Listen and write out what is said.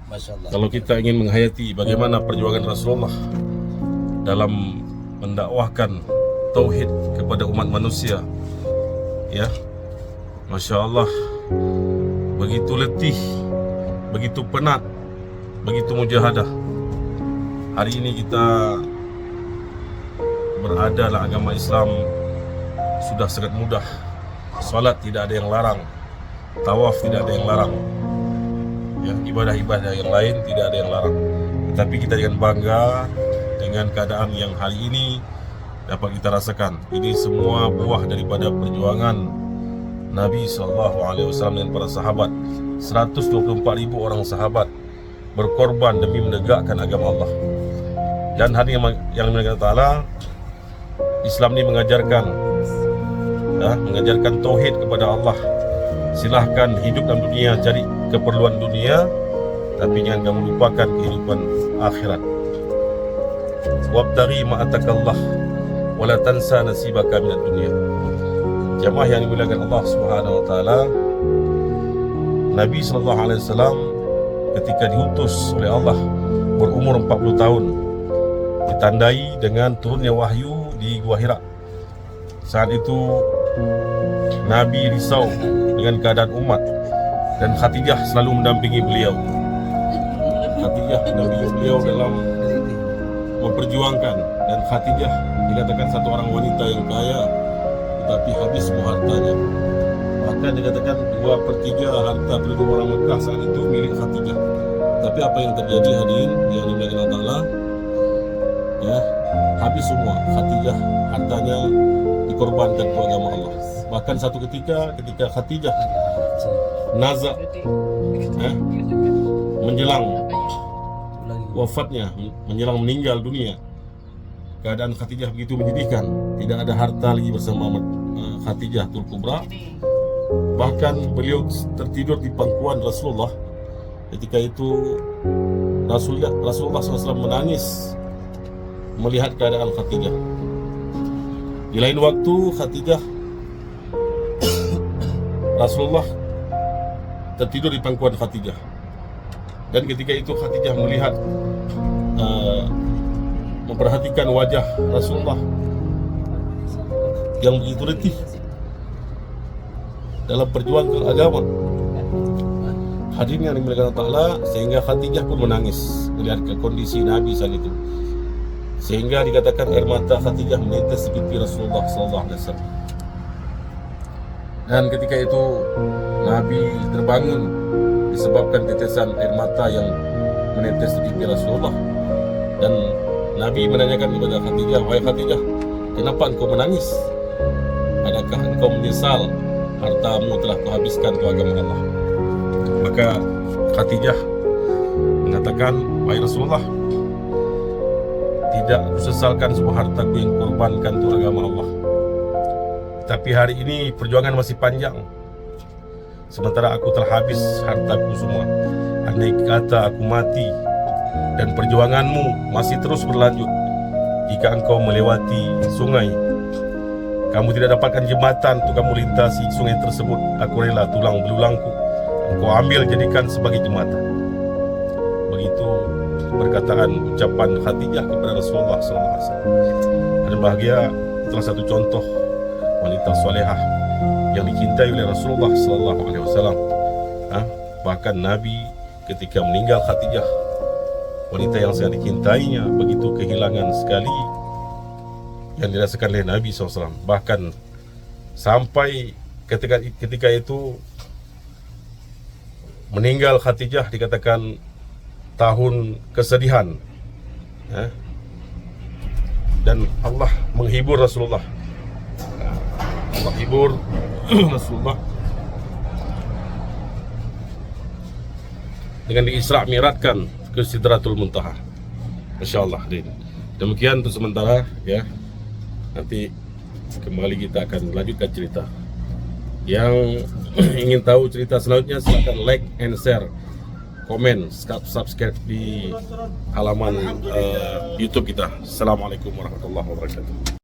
Masya Allah. Kalau kita ingin menghayati bagaimana perjuangan Rasulullah dalam mendakwahkan tauhid kepada umat manusia, ya, Masya Allah, begitu letih, begitu penat, begitu mujahadah. Hari ini kita berada dalam agama Islam sudah sangat mudah. Salat tidak ada yang larang, tawaf tidak ada yang larang, ya, ibadah-ibadah yang lain tidak ada yang larang. Tetapi kita jangan bangga dengan keadaan yang hari ini dapat kita rasakan. Ini semua buah daripada perjuangan Nabi SAW dan para sahabat. 124.000 orang sahabat berkorban demi menegakkan agama Allah. Dan hari yang dimiliki Ta'ala, Islam ini mengajarkan, ya, mengajarkan tauhid kepada Allah. Silahkan hidup dalam dunia, cari keperluan dunia, tapi jangan kamu lupakan kehidupan akhirat. Wabtaghi ma atakallah wala tansa nasibaka minad dunya. Jamaah yang dimuliakan Allah Subhanahu wa taala, Nabi SAW ketika diutus oleh Allah berumur 40 tahun, ditandai dengan turunnya wahyu di Gua Hira. Saat itu Nabi risau dengan keadaan umat, dan Khadijah selalu mendampingi beliau. Khadijah mendampingi beliau dalam memperjuangkan, dan Khadijah dikatakan satu orang wanita yang kaya, tetapi habis semua hartanya. Bahkan dikatakan 2/3 harta penduduk orang Mekah saat itu milik Khadijah. Tapi apa yang terjadi, hadirin yang dimuliakan Allah Ta'ala, ya, habis semua. Khadijah hartanya dikorbankan untuk agama Allah. Bahkan satu ketika Khadijah nazak, menjelang wafatnya, menjelang meninggal dunia, keadaan Khadijah begitu menyedihkan. Tidak ada harta lagi bersama Khadijah Tul Kubra. Bahkan beliau tertidur di pangkuan Rasulullah. Ketika itu Rasulullah SAW menangis melihat keadaan Khadijah. Di lain waktu Khadijah, Rasulullah tertidur di pangkuan Khadijah. Dan ketika itu Khadijah melihat, memperhatikan wajah Rasulullah yang begitu letih dalam perjuangan agama. Hadirin yang dimuliakan Allah Ta'ala, sehingga Khadijah pun menangis melihat kondisi Nabi saat itu, sehingga dikatakan air mata Khadijah menetes di pipi Rasulullah SAW. Dan ketika itu Nabi terbangun disebabkan tetesan air mata yang menetes di pipi Rasulullah. Dan Nabi menanyakan kepada Khadijah, "Wahai Khadijah, kenapa engkau menangis? Adakah engkau menyesal hartamu telah kau habiskan untuk agama Allah?" Maka Khadijah mengatakan, "Wahai Rasulullah, tidak kusesalkan semua hartaku yang korbankan untuk agama Allah. Tapi hari ini perjuangan masih panjang. Sementara aku telah habis hartaku semua. Andai kata aku mati dan perjuanganmu masih terus berlanjut, jika engkau melewati sungai, kamu tidak dapatkan jembatan untuk kamu lintasi sungai tersebut, aku rela tulang belulangku engkau ambil jadikan sebagai jembatan." Begitu perkataan ucapan Khadijah kepada Rasulullah SAW. Dan bahagia, itulah satu contoh wanita solehah yang dicintai oleh Rasulullah SAW. Bahkan Nabi ketika meninggal Khadijah, wanita yang sangat dicintainya, begitu kehilangan sekali yang dirasakan oleh Nabi SAW. Bahkan sampai ketika itu meninggal Khadijah dikatakan tahun kesedihan, ya. Dan Allah menghibur Rasulullah. Allah hibur Rasulullah dengan diisra' mi'rajkan ke Sidratul Muntaha. Masya Allah. Demikian untuk sementara, ya. Nanti kembali kita akan lanjutkan cerita. Yang ingin tahu cerita selanjutnya, silahkan like and share, komen, subscribe di halaman YouTube kita. Assalamualaikum warahmatullahi wabarakatuh.